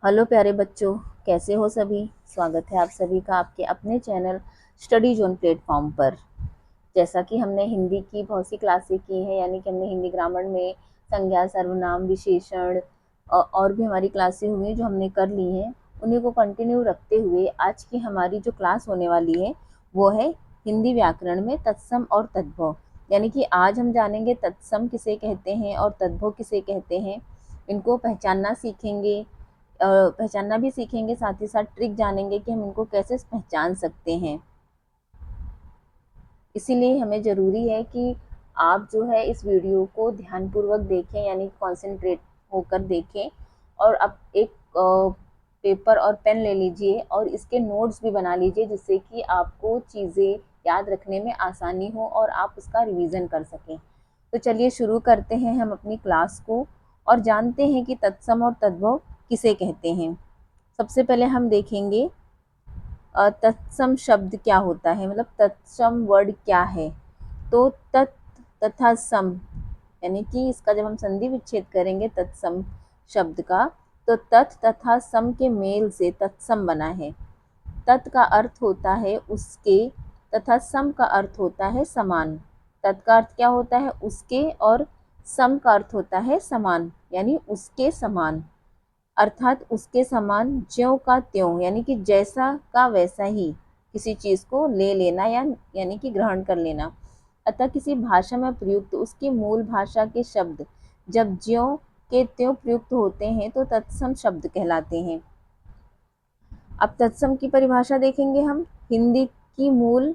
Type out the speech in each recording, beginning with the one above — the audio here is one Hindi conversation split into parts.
हेलो प्यारे बच्चों, कैसे हो सभी। स्वागत है आप सभी का आपके अपने चैनल स्टडी जोन प्लेटफॉर्म पर। जैसा कि हमने हिंदी की बहुत सी क्लासें की हैं, यानी कि हमने हिंदी ग्रामर में संज्ञा, सर्वनाम, विशेषण और भी हमारी क्लासें हुई हैं जो हमने कर ली हैं। उन्हीं को कंटिन्यू रखते हुए आज की हमारी जो क्लास होने वाली है वो है हिंदी व्याकरण में तत्सम और तद्भव। यानी कि आज हम जानेंगे तत्सम किसे कहते हैं और तद्भव किसे कहते हैं। इनको पहचानना सीखेंगे, पहचानना भी सीखेंगे, साथ ही साथ ट्रिक जानेंगे कि हम इनको कैसे पहचान सकते हैं। इसीलिए हमें ज़रूरी है कि आप जो है इस वीडियो को ध्यानपूर्वक देखें, यानी कॉन्सेंट्रेट होकर देखें। और अब एक पेपर और पेन ले लीजिए और इसके नोट्स भी बना लीजिए, जिससे कि आपको चीज़ें याद रखने में आसानी हो और आप उसका रिवीजन कर सकें। तो चलिए शुरू करते हैं हम अपनी क्लास को और जानते हैं कि तत्सम और तद्भव किसे कहते हैं। सबसे पहले हम देखेंगे तत्सम शब्द क्या होता है, मतलब तत्सम वर्ड क्या है। तो तत् तथा सम, यानी कि इसका जब हम संधि विच्छेद करेंगे तत्सम शब्द का, तो तत् तथा सम के मेल से तत्सम बना है। तत् का अर्थ होता है उसके, तथा सम का अर्थ होता है समान। तत् का अर्थ क्या होता है उसके, और सम का अर्थ होता है समान, यानी उसके समान। अर्थात उसके समान, ज्यों का त्यों, यानी कि जैसा का वैसा ही किसी चीज़ को ले लेना या यानी कि ग्रहण कर लेना। अतः किसी भाषा में प्रयुक्त उसकी मूल भाषा के शब्द जब ज्यों के त्यों प्रयुक्त होते हैं तो तत्सम शब्द कहलाते हैं। अब तत्सम की परिभाषा देखेंगे हम। हिंदी की मूल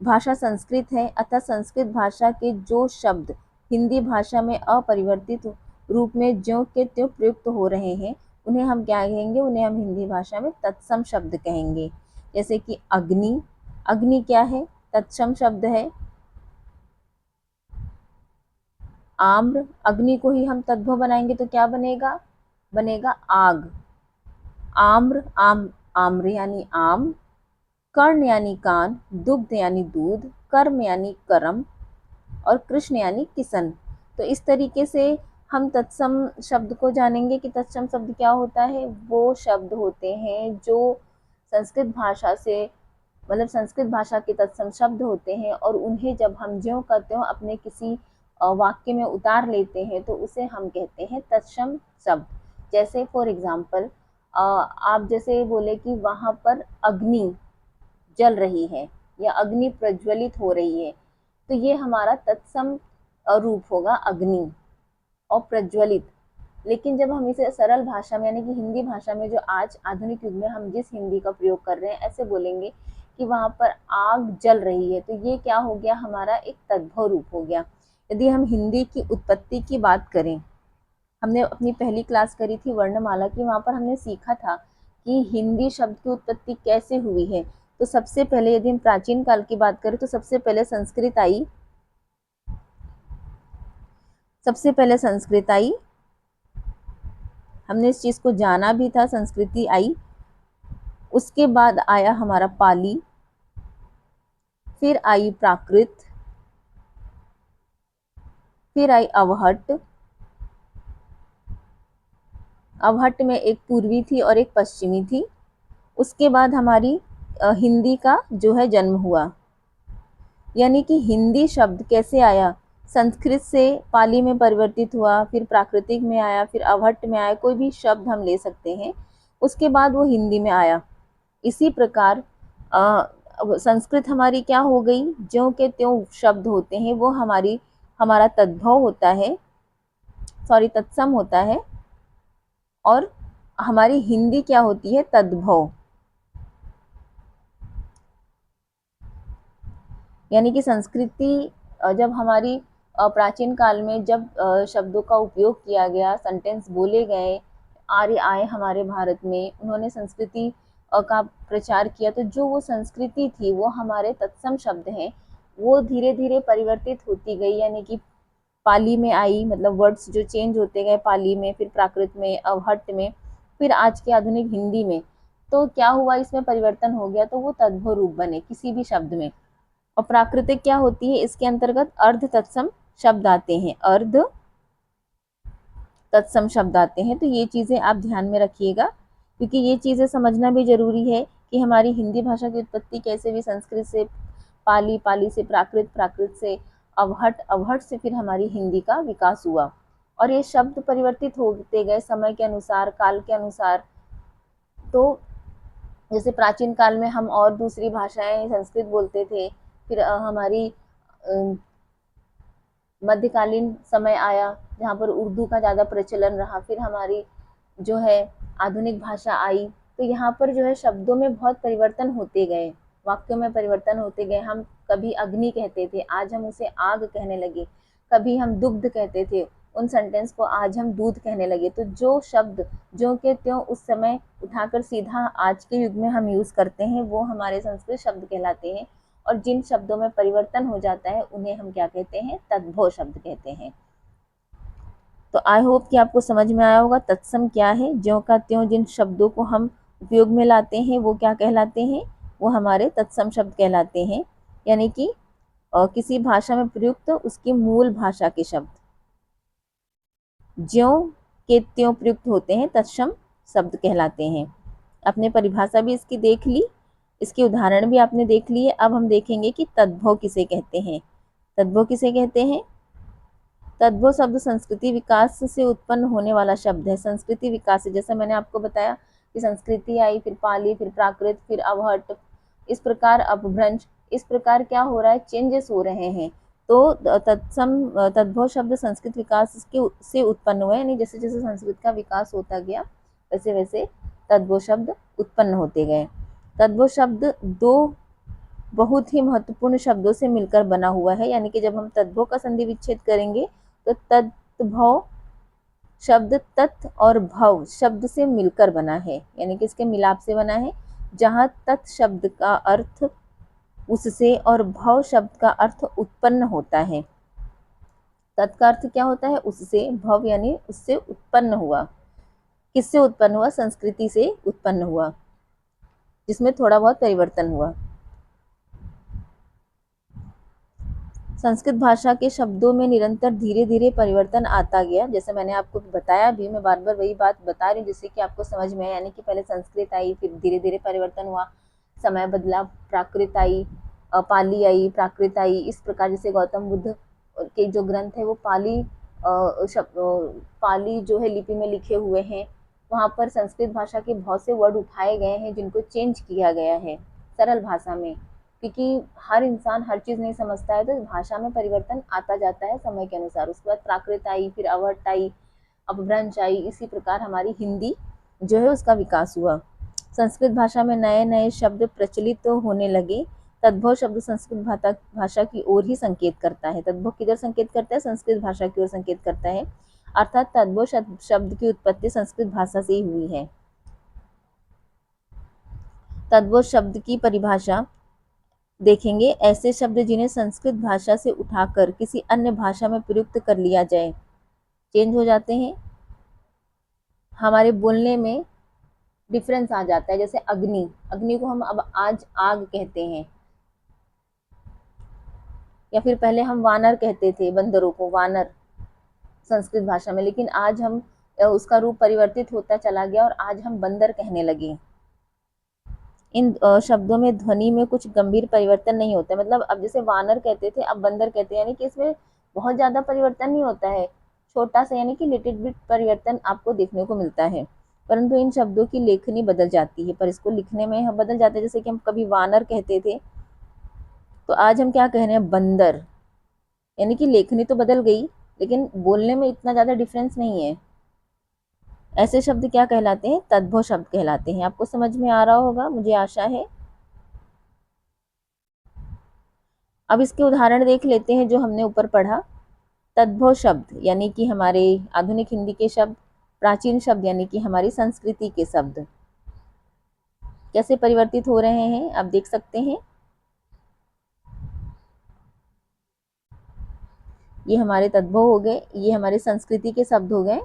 भाषा संस्कृत है, अतः संस्कृत भाषा के जो शब्द हिंदी भाषा में अपरिवर्तित रूप में ज्यों के त्यों प्रयुक्त हो रहे हैं उन्हें हम क्या कहेंगे, उन्हें हम हिंदी भाषा में तत्सम शब्द कहेंगे। जैसे कि अग्नि, अग्नि क्या है, तत्सम शब्द है। आम्र, अग्नि को ही हम तद्भव बनाएंगे तो क्या बनेगा, बनेगा आग। आम्र, आम्र यानी आम। कर्ण यानी कान, दुग्ध यानी दूध, कर्म यानी कर्म, और कृष्ण यानी किशन। तो इस तरीके से हम तत्सम शब्द को जानेंगे कि तत्सम शब्द क्या होता है। वो शब्द होते हैं जो संस्कृत भाषा से, मतलब संस्कृत भाषा के तत्सम शब्द होते हैं, और उन्हें जब हम ज्यों का त्यों अपने किसी वाक्य में उतार लेते हैं तो उसे हम कहते हैं तत्सम शब्द। जैसे फॉर एग्जाम्पल, आप जैसे बोले कि वहाँ पर अग्नि जल रही है या अग्नि प्रज्वलित हो रही है, तो ये हमारा तत्सम रूप होगा अग्नि और प्रज्वलित। लेकिन जब हम इसे सरल भाषा में, यानी कि हिंदी भाषा में, जो आज आधुनिक युग में हम जिस हिंदी का प्रयोग कर रहे हैं, ऐसे बोलेंगे कि वहाँ पर आग जल रही है, तो ये क्या हो गया, हमारा एक तद्भव रूप हो गया। यदि हम हिंदी की उत्पत्ति की बात करें, हमने अपनी पहली क्लास करी थी वर्णमाला की, वहाँ पर हमने सीखा था कि हिंदी शब्द की उत्पत्ति कैसे हुई है। तो सबसे पहले यदि हम प्राचीन काल की बात करें तो सबसे पहले संस्कृत आई, सबसे पहले संस्कृत आई। हमने इस चीज़ को जाना भी था, संस्कृति आई। उसके बाद आया हमारा पाली, फिर आई प्राकृत, फिर आई अवहट्ट। अवहट्ट में एक पूर्वी थी और एक पश्चिमी थी। उसके बाद हमारी हिंदी का जो है जन्म हुआ। यानी कि हिंदी शब्द कैसे आया, संस्कृत से पाली में परिवर्तित हुआ, फिर प्राकृतिक में आया, फिर अवहट्ट में आया, कोई भी शब्द हम ले सकते हैं, उसके बाद वो हिंदी में आया। इसी प्रकार संस्कृत हमारी क्या हो गई, ज्यों के त्यों शब्द होते हैं वो हमारा तद्भव होता है, सॉरी तत्सम होता है, और हमारी हिंदी क्या होती है, तद्भव। यानी कि संस्कृति जब हमारी प्राचीन काल में जब शब्दों का उपयोग किया गया, सेंटेंस बोले गए, आर्य आए हमारे भारत में, उन्होंने संस्कृति का प्रचार किया, तो जो वो संस्कृति थी वो हमारे तत्सम शब्द हैं, वो धीरे धीरे परिवर्तित होती गई। यानी कि पाली में आई, मतलब वर्ड्स जो चेंज होते गए पाली में, फिर प्राकृत में, अवहट्ट में, फिर आज के आधुनिक हिंदी में। तो क्या हुआ, इसमें परिवर्तन हो गया, तो वो तद्भव रूप बने किसी भी शब्द में। और प्राकृतिक क्या होती है, इसके अंतर्गत अर्ध तत्सम शब्द आते हैं, अर्ध तत्सम शब्द आते हैं। तो ये चीजें आप ध्यान में रखिएगा क्योंकि ये चीज़ें समझना भी ज़रूरी है कि हमारी हिंदी भाषा की उत्पत्ति कैसे हुई, संस्कृत से पाली, पाली से प्राकृत, प्राकृत से अवहट, अवहट से फिर हमारी हिंदी का विकास हुआ। और ये शब्द परिवर्तित होते गए समय के अनुसार, काल के अनुसार। तो जैसे प्राचीन काल में हम और दूसरी भाषाएं संस्कृत बोलते थे, फिर हमारी मध्यकालीन समय आया जहाँ पर उर्दू का ज़्यादा प्रचलन रहा, फिर हमारी जो है आधुनिक भाषा आई। तो यहाँ पर जो है शब्दों में बहुत परिवर्तन होते गए, वाक्यों में परिवर्तन होते गए। हम कभी अग्नि कहते थे, आज हम उसे आग कहने लगे। कभी हम दुग्ध कहते थे, उन सेंटेंस को आज हम दूध कहने लगे। तो जो शब्द जो के त्यों उस समय उठाकर सीधा आज के युग में हम यूज़ करते हैं, वो हमारे संस्कृत शब्द कहलाते हैं। और जिन शब्दों में परिवर्तन हो जाता है उन्हें हम क्या कहते हैं, तद्भव शब्द कहते हैं। तो आई होप कि आपको समझ में आया होगा तत्सम क्या है। ज्यों का त्यों जिन शब्दों को हम उपयोग में लाते हैं वो क्या कहलाते हैं, वो हमारे तत्सम शब्द कहलाते हैं। यानी कि किसी भाषा में प्रयुक्त उसकी मूल भाषा के शब्द ज्यों के त्यों प्रयुक्त होते हैं, तत्सम शब्द कहलाते हैं। आपने परिभाषा भी इसकी देख ली, इसके उदाहरण भी आपने देख लिए। अब हम देखेंगे कि तद्भव किसे कहते हैं। तद्भव किसे कहते हैं? तद्भव शब्द संस्कृति विकास से उत्पन्न होने वाला शब्द है। संस्कृति विकास से, जैसे मैंने आपको बताया कि संस्कृति आई, फिर पाली, फिर प्राकृत, फिर अवहट, इस प्रकार अपभ्रंश, इस प्रकार क्या हो रहा है, चेंजेस हो रहे हैं। तो तद्भव शब्द संस्कृत विकास के से उत्पन्न हुए, यानी जैसे जैसे संस्कृत का विकास होता गया वैसे वैसे तद्भव शब्द उत्पन्न होते गए। तद्भव शब्द दो बहुत ही महत्वपूर्ण शब्दों से मिलकर बना हुआ है। यानी कि जब हम तद्भव का संधि विच्छेद करेंगे तो तद्भव शब्द तत् और भव शब्द से मिलकर बना है, यानी कि इसके मिलाप से बना है। जहाँ तत् शब्द का अर्थ उससे और भव शब्द का अर्थ उत्पन्न होता है। तत् का अर्थ क्या होता है, उससे, भव यानी उससे उत्पन्न हुआ। किससे उत्पन्न हुआ? संस्कृति से उत्पन्न हुआ, जिसमें थोड़ा बहुत परिवर्तन हुआ। संस्कृत भाषा के शब्दों में निरंतर धीरे धीरे परिवर्तन आता गया। जैसे मैंने आपको बताया भी, मैं बार बार वही बात बता रही हूँ जिससे कि आपको समझ में आए। यानी कि पहले संस्कृत आई, फिर धीरे धीरे परिवर्तन हुआ, समय बदला, प्राकृत आई, पाली आई, प्राकृत आई। इस प्रकार जैसे गौतम बुद्ध के जो ग्रंथ है वो पाली जो है लिपि में लिखे हुए हैं। वहाँ पर संस्कृत भाषा के बहुत से वर्ड उठाए गए हैं जिनको चेंज किया गया है सरल भाषा में, क्योंकि हर इंसान हर चीज़ नहीं समझता है, तो भाषा में परिवर्तन आता जाता है समय के अनुसार। उसके बाद प्राकृत आई, फिर अवहट आई, अपभ्रंश आई। इसी प्रकार हमारी हिंदी जो है उसका विकास हुआ। संस्कृत भाषा में नए नए शब्द प्रचलित तो होने लगे। तद्भव शब्द संस्कृत भाषा की ओर ही संकेत करता है। तद्भव किधर संकेत करता है? संस्कृत भाषा की ओर संकेत करता है। अर्थात तद्भव शब्द की उत्पत्ति संस्कृत भाषा से ही हुई है। तद्भव शब्द की परिभाषा देखेंगे, ऐसे शब्द जिन्हें संस्कृत भाषा से उठाकर किसी अन्य भाषा में प्रयुक्त कर लिया जाए, चेंज हो जाते हैं, हमारे बोलने में डिफरेंस आ जाता है। जैसे अग्नि, अग्नि को हम अब आज आग कहते हैं, या फिर पहले हम वानर कहते थे बंदरों को, वानर संस्कृत भाषा में, लेकिन आज हम उसका रूप परिवर्तित होता चला गया और आज हम बंदर कहने लगे। इन शब्दों में ध्वनि में कुछ गंभीर परिवर्तन नहीं होता। मतलब अब जैसे वानर कहते थे अब बंदर कहते हैं, यानी कि इसमें बहुत ज़्यादा परिवर्तन नहीं होता है, छोटा सा यानी कि लिटिल बिट परिवर्तन आपको देखने को मिलता है। परंतु इन शब्दों की लेखनी बदल जाती है, पर इसको लिखने में हम बदल जाते हैं। जैसे कि हम कभी वानर कहते थे तो आज हम क्या कह रहे हैं, बंदर। यानी कि लेखनी तो बदल गई लेकिन बोलने में इतना ज़्यादा डिफरेंस नहीं है। ऐसे शब्द क्या कहलाते हैं? तद्भव शब्द कहलाते हैं। आपको समझ में आ रहा होगा, मुझे आशा है। अब इसके उदाहरण देख लेते हैं जो हमने ऊपर पढ़ा। तद्भव शब्द यानी कि हमारे आधुनिक हिंदी के शब्द, प्राचीन शब्द यानी कि हमारी संस्कृति के शब्द कैसे परिवर्तित हो रहे हैं आप देख सकते हैं। ये हमारे तद्भव हो गए, ये हमारे संस्कृति के शब्द हो गए।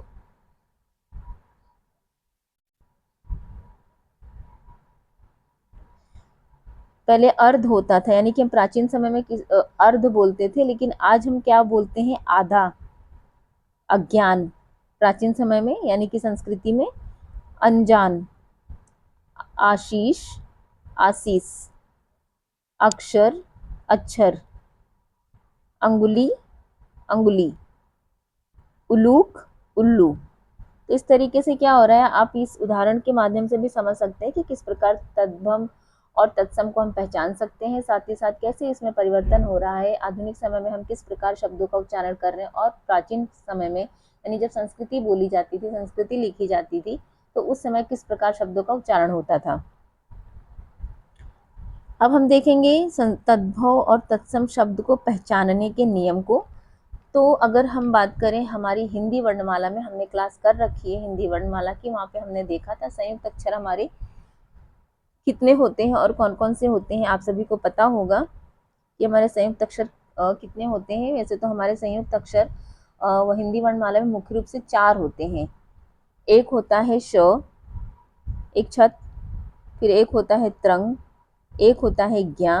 पहले अर्ध होता था, यानी कि हम प्राचीन समय में अर्ध बोलते थे, लेकिन आज हम क्या बोलते हैं? आधा, अज्ञान। प्राचीन समय में यानी कि संस्कृति में अनजान, आशीष, आशीष, अक्षर, अक्षर, अंगुली, अंगुली, उलूक, उल्लू। तो इस तरीके से क्या हो रहा है, आप इस उदाहरण के माध्यम से भी समझ सकते हैं कि किस प्रकार तद्भव और तत्सम को हम पहचान सकते हैं, साथ ही साथ कैसे इसमें परिवर्तन हो रहा है, आधुनिक समय में हम किस प्रकार शब्दों का उच्चारण कर रहे हैं, और प्राचीन समय में यानी जब संस्कृति बोली जाती थी, संस्कृति लिखी जाती थी, तो उस समय किस प्रकार शब्दों का उच्चारण होता था। अब हम देखेंगे तद्भव और तत्सम शब्द को पहचानने के नियम को। तो अगर हम बात करें हमारी हिंदी वर्णमाला में, हमने क्लास कर रखी है हिंदी वर्णमाला की, वहाँ पे हमने देखा था संयुक्त अक्षर हमारे कितने होते हैं और कौन कौन से होते हैं, आप सभी को पता होगा कि हमारे संयुक्त अक्षर कितने होते हैं। वैसे तो हमारे संयुक्त अक्षर हिंदी वर्णमाला में मुख्य रूप से 4 होते हैं। एक होता है श, एक छत, फिर एक होता है त्रंग, एक होता है ज्ञा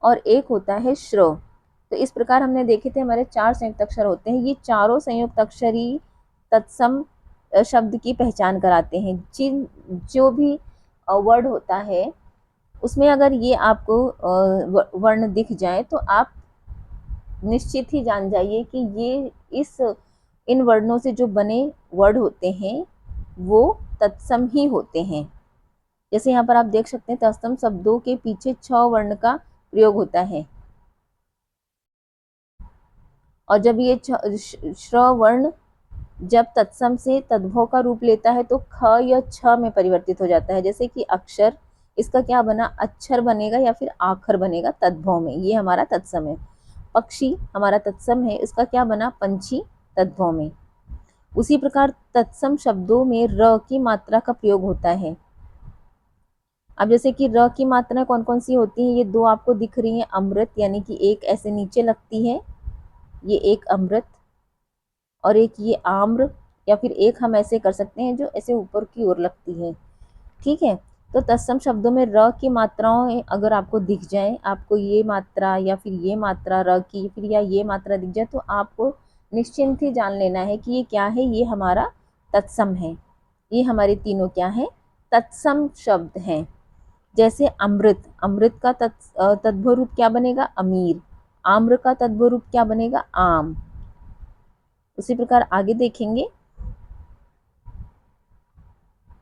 और एक होता है श्र। तो इस प्रकार हमने देखे थे हमारे 4 संयुक्त अक्षर होते हैं। ये चारों संयुक्त अक्षर ही तत्सम शब्द की पहचान कराते हैं। जिन जो भी वर्ड होता है उसमें अगर ये आपको वर्ण दिख जाए तो आप निश्चित ही जान जाइए कि ये इन वर्णों से जो बने वर्ड होते हैं वो तत्सम ही होते हैं। जैसे यहाँ पर आप देख सकते हैं तत्सम शब्दों के पीछे 6 वर्ण का प्रयोग होता है, और जब ये श्र वर्ण जब तत्सम से तद्भव का रूप लेता है तो ख या छ में परिवर्तित हो जाता है। जैसे कि अक्षर, इसका क्या बना, अक्षर बनेगा या फिर आखर बनेगा तद्भव में, ये हमारा तत्सम है। पक्षी हमारा तत्सम है, इसका क्या बना, पंछी तद्भव में। उसी प्रकार तत्सम शब्दों में र की मात्रा का प्रयोग होता है। अब जैसे कि र की मात्रा कौन कौन सी होती है, ये 2 आपको दिख रही है, अमृत यानी कि एक ऐसे नीचे लगती है, ये एक अमृत, और एक ये आम्र, या फिर एक हम ऐसे कर सकते हैं जो ऐसे ऊपर की ओर लगती है। ठीक है, तो तत्सम शब्दों में र की मात्राएं अगर आपको दिख जाए, आपको ये मात्रा या फिर ये मात्रा र की फिर या ये मात्रा दिख जाए, तो आपको निश्चिंत ही जान लेना है कि ये क्या है, ये हमारा तत्सम है। ये हमारे तीनों क्या है, तत्सम शब्द हैं। जैसे अमृत, अमृत का तद्भव रूप क्या बनेगा, अमीर। आम्र का तद्भव रूप क्या बनेगा, आम। उसी प्रकार आगे देखेंगे।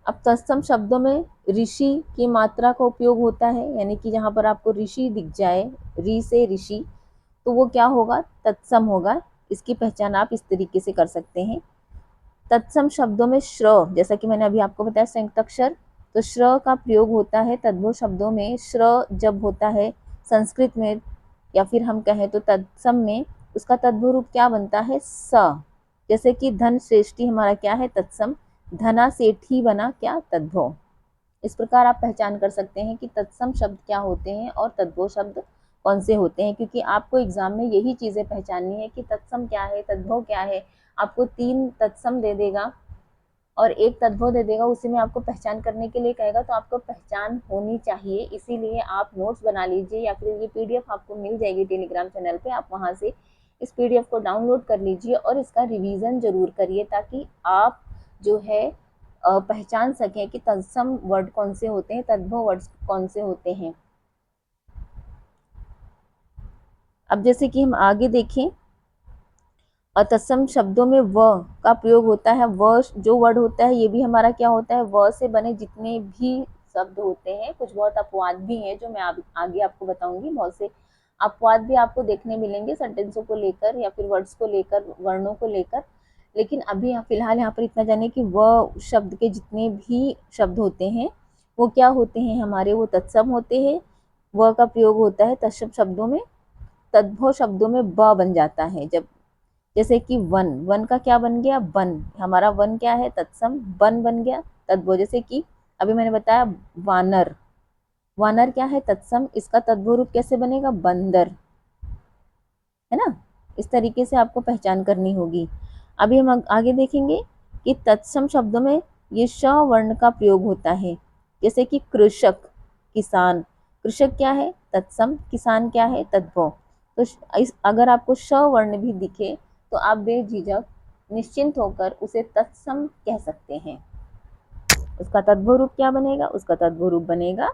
अब तत्सम शब्दों में ऋषि की मात्रा का उपयोग होता है, यानी कि जहाँ पर आपको ऋषि दिख जाए, री से ऋषि, तो वो क्या होगा, तत्सम होगा। इसकी पहचान आप इस तरीके से कर सकते हैं। तत्सम शब्दों में श्र, जैसा कि मैंने अभी आपको बताया संयुक्त अक्षर, तो श्र का प्रयोग होता है तद्भव शब्दों में। श्र जब होता है संस्कृत में या फिर हम कहें तो तत्सम में, उसका तद्भव रूप क्या बनता है, स। जैसे कि धन श्रेष्ठी हमारा क्या है, तत्सम, धना सेठी बना क्या, तद्भव। इस प्रकार आप पहचान कर सकते हैं कि तत्सम शब्द क्या होते हैं और तद्भव शब्द कौन से होते हैं, क्योंकि आपको एग्जाम में यही चीजें पहचाननी है कि तत्सम क्या है, तद्भव क्या है। आपको 3 तत्सम दे देगा और एक तद्भव दे देगा, उसी में आपको पहचान करने के लिए कहेगा, तो आपको पहचान होनी चाहिए। इसीलिए आप नोट्स बना लीजिए, या फिर ये पीडीएफ आपको मिल जाएगी टेलीग्राम चैनल पे, आप वहाँ से इस पीडीएफ को डाउनलोड कर लीजिए और इसका रिवीजन जरूर करिए, ताकि आप जो है पहचान सकें कि तत्सम वर्ड कौन से होते हैं, तद्भव वर्ड कौन से होते हैं। अब जैसे कि हम आगे देखें, और तत्सम शब्दों में व का प्रयोग होता है। व जो वर्ड होता है ये भी हमारा क्या होता है, व से बने जितने भी शब्द होते हैं, कुछ बहुत अपवाद भी हैं जो मैं आगे आपको बताऊंगी। बहुत से अपवाद भी आपको देखने मिलेंगे सेंटेंसों को लेकर या फिर वर्ड्स को लेकर, वर्णों को लेकर। लेकिन अभी फिलहाल यहाँ पर इतना जाने कि व शब्द के जितने भी शब्द होते हैं वो क्या होते हैं हमारे, वो तत्सम होते हैं। व का प्रयोग होता है तत्सम शब्दों में। तद्भव शब्दों में ब बन जाता है जब, जैसे कि वन, वन का क्या बन गया, वन, हमारा वन क्या है, तत्सम, वन बन गया तद्भव। जैसे कि अभी मैंने बताया वानर, वानर क्या है, तत्सम, इसका तद्भव रूप कैसे बनेगा, बंदर, है ना। इस तरीके से आपको पहचान करनी होगी। अभी हम आगे देखेंगे कि तत्सम शब्दों में ये श वर्ण का प्रयोग होता है। जैसे कि कृषक, किसान, कृषक क्या है, तत्सम, किसान क्या है, तद्भव। तो अगर आपको श वर्ण भी दिखे तो आप बेझिझक निश्चिंत होकर उसे तत्सम कह सकते हैं। उसका तद्भव रूप क्या बनेगा? उसका तद्भव रूप बनेगा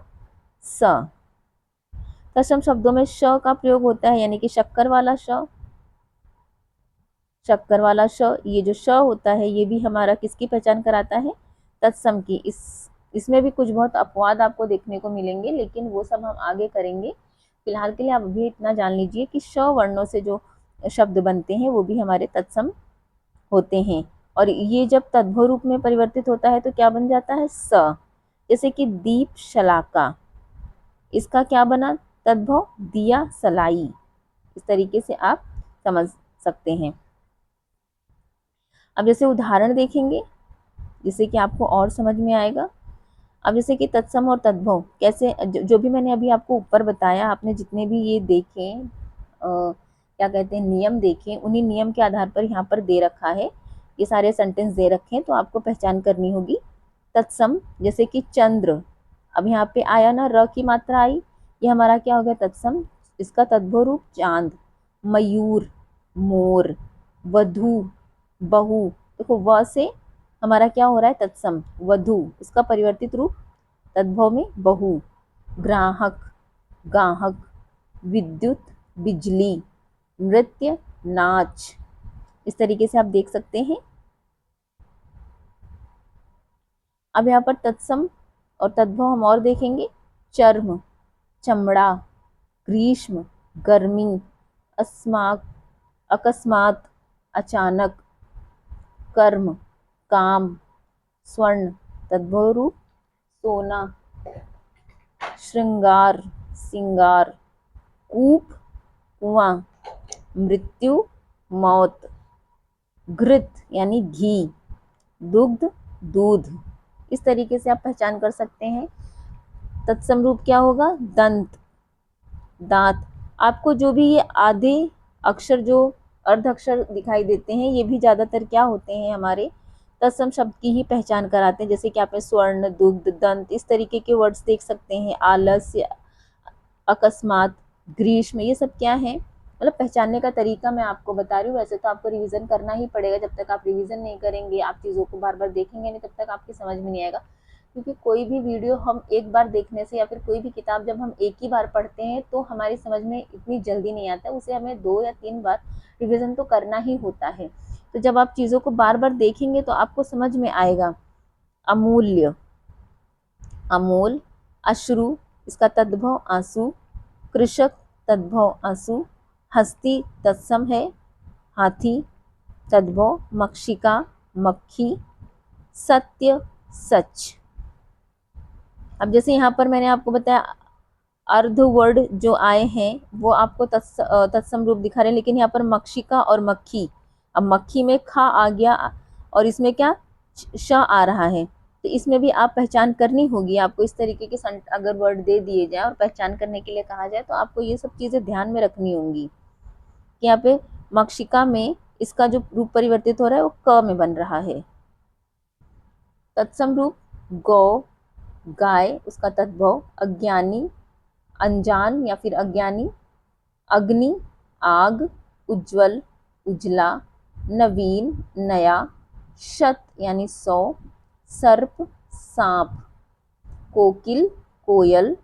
स। तत्सम शब्दों में श का प्रयोग होता है, यानी कि शक्कर वाला श। शक्कर वाला श, ये जो श होता है ये भी हमारा किसकी पहचान कराता है? तत्सम की। इसमें भी कुछ बहुत अपवाद आपको देखने को मिलेंगे, लेकिन वो सब हम आगे करेंगे। फिलहाल के लिए आप अभी इतना जान लीजिए कि श वर्णों से जो शब्द बनते हैं वो भी हमारे तत्सम होते हैं। और ये जब तद्भव रूप में परिवर्तित होता है तो क्या बन जाता है? स। जैसे कि दीप शलाका, इसका क्या बना तद्भव? दिया सलाई। इस तरीके से आप समझ सकते हैं। अब जैसे उदाहरण देखेंगे जिससे कि आपको और समझ में आएगा। अब जैसे कि तत्सम और तद्भव कैसे, जो भी मैंने अभी आपको ऊपर बताया, आपने जितने भी ये देखे क्या कहते हैं नियम देखे, उन्हीं नियम के आधार पर यहाँ पर दे रखा है, ये सारे सेंटेंस दे रखे हैं, तो आपको पहचान करनी होगी। तत्सम जैसे कि चंद्र, अब यहाँ पे आया ना र की मात्रा आई, ये हमारा क्या हो गया? तत्सम। इसका तद्भव रूप चांद। मयूर, मोर, वधु, बहु, देखो व से हमारा क्या हो रहा है? तत्सम वधु। इसका परिवर्तित रूप तद्भव में बहु। ग्राहक, गाहक, विद्युत, बिजली, नृत्य, नाच। इस तरीके से आप देख सकते हैं। अब यहाँ पर तत्सम और तद्भव हम और देखेंगे। चर्म, चमड़ा, ग्रीष्म, गर्मी, अस्माक, अकस्मात, अचानक, कर्म, काम, स्वर्ण, तद्भव रूप सोना, श्रृंगार, सिंगार, कूप, कुआं, मृत्यु, मौत, घृत यानी घी, दुग्ध, दूध। इस तरीके से आप पहचान कर सकते हैं। तत्सम रूप क्या होगा? दंत, दांत। आपको जो भी ये आधे अक्षर जो अर्ध अक्षर दिखाई देते हैं ये भी ज्यादातर क्या होते हैं? हमारे तत्सम शब्द की ही पहचान कराते हैं। जैसे कि आपने स्वर्ण, दुग्ध, दंत, इस तरीके के वर्ड्स देख सकते हैं। आलस्य, अकस्मात, ग्रीष्म, ये सब क्या है? मतलब पहचानने का तरीका मैं आपको बता रही हूँ। वैसे तो आपको रिवीजन करना ही पड़ेगा, जब तक आप रिवीजन नहीं करेंगे, आप चीज़ों को बार बार देखेंगे नहीं, तब तक आपकी समझ में नहीं आएगा। क्योंकि कोई भी वीडियो हम एक बार देखने से या फिर कोई भी किताब जब हम एक ही बार पढ़ते हैं तो हमारी समझ में इतनी जल्दी नहीं आता, उसे हमें 2 या 3 बार रिवीजन तो करना ही होता है। तो जब आप चीज़ों को बार बार देखेंगे तो आपको समझ में आएगा। अमूल्य, अमोल, अश्रु, इसका तद्भव आंसू, कृषक, तद्भव आंसू, हस्ती तत्सम है, हाथी, तद्भव मक्षिका, मक्खी, सत्य, सच। अब जैसे यहाँ पर मैंने आपको बताया अर्ध वर्ड जो आए हैं वो आपको तत्सम रूप दिखा रहे हैं, लेकिन यहाँ पर मक्षिका और मक्खी, अब मक्खी में खा आ गया और इसमें क्या श आ रहा है, तो इसमें भी आप पहचान करनी होगी आपको। इस तरीके के अगर वर्ड दे दिए जाए और पहचान करने के लिए कहा जाए तो आपको ये सब चीज़ें ध्यान में रखनी होंगी कि यहाँ पे मक्षिका में इसका जो रूप परिवर्तित हो रहा है वो क में बन रहा है। तत्सम रूप गौ, गाय, उसका तद्भव अज्ञानी, अनजान या फिर अज्ञानी, अग्नि, आग, उज्जवल, उजला, नवीन, नया, शत यानी 100, सर्प, सांप, कोकिल, कोयल,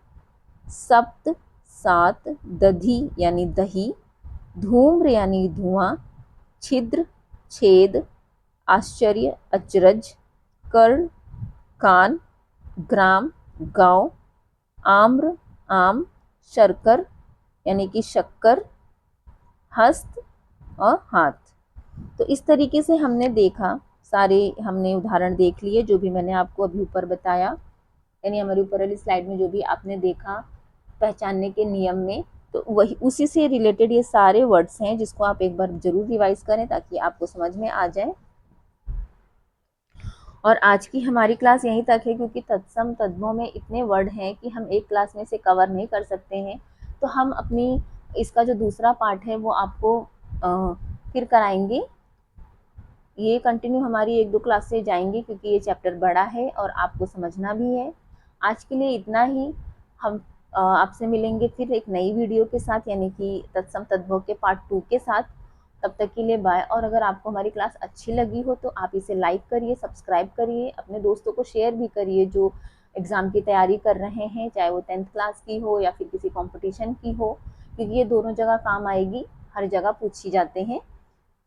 सप्त, 7, दधी यानी दही, धूम्र यानी धुआं, छिद्र, छेद, आश्चर्य, अचरज, कर्ण, कान, ग्राम, गांव, आम्र, आम, शर्कर यानी कि शक्कर, हस्त और हाथ। तो इस तरीके से हमने देखा, सारे हमने उदाहरण देख लिए जो भी मैंने आपको अभी ऊपर बताया, यानी हमारी ऊपर वाली स्लाइड में जो भी आपने देखा पहचानने के नियम में, तो वही उसी से रिलेटेड ये सारे वर्ड्स हैं जिसको आप एक बार जरूर रिवाइज करें ताकि आपको समझ में आ जाए। और आज की हमारी क्लास यहीं तक है, क्योंकि तत्सम तद्भव में इतने वर्ड हैं कि हम एक क्लास में से कवर नहीं कर सकते हैं। तो हम अपनी इसका जो दूसरा पार्ट है वो आपको फिर कराएंगे। ये कंटिन्यू हमारी 1-2 क्लास से जाएंगे क्योंकि ये चैप्टर बड़ा है और आपको समझना भी है। आज के लिए इतना ही। हम आपसे मिलेंगे फिर एक नई वीडियो के साथ, यानी कि तत्सम तद्भव के पार्ट 2 के साथ। तब तक के लिए बाय। और अगर आपको हमारी क्लास अच्छी लगी हो तो आप इसे लाइक करिए, सब्सक्राइब करिए, अपने दोस्तों को शेयर भी करिए जो एग्ज़ाम की तैयारी कर रहे हैं, चाहे वो 10th क्लास की हो या फिर किसी कंपटीशन की हो, क्योंकि ये दोनों जगह काम आएगी, हर जगह पूछी जाते हैं।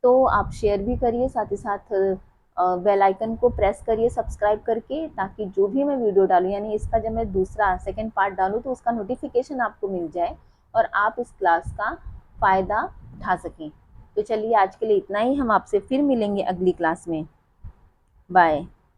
तो आप शेयर भी करिए, साथ ही साथ बेल आइकन को प्रेस करिए सब्सक्राइब करके, ताकि जो भी मैं वीडियो डालूँ, यानी इसका जब मैं दूसरा सेकंड पार्ट डालूँ तो उसका नोटिफिकेशन आपको मिल जाए और आप इस क्लास का फ़ायदा उठा सकें। तो चलिए आज के लिए इतना ही, हम आपसे फिर मिलेंगे अगली क्लास में। बाय।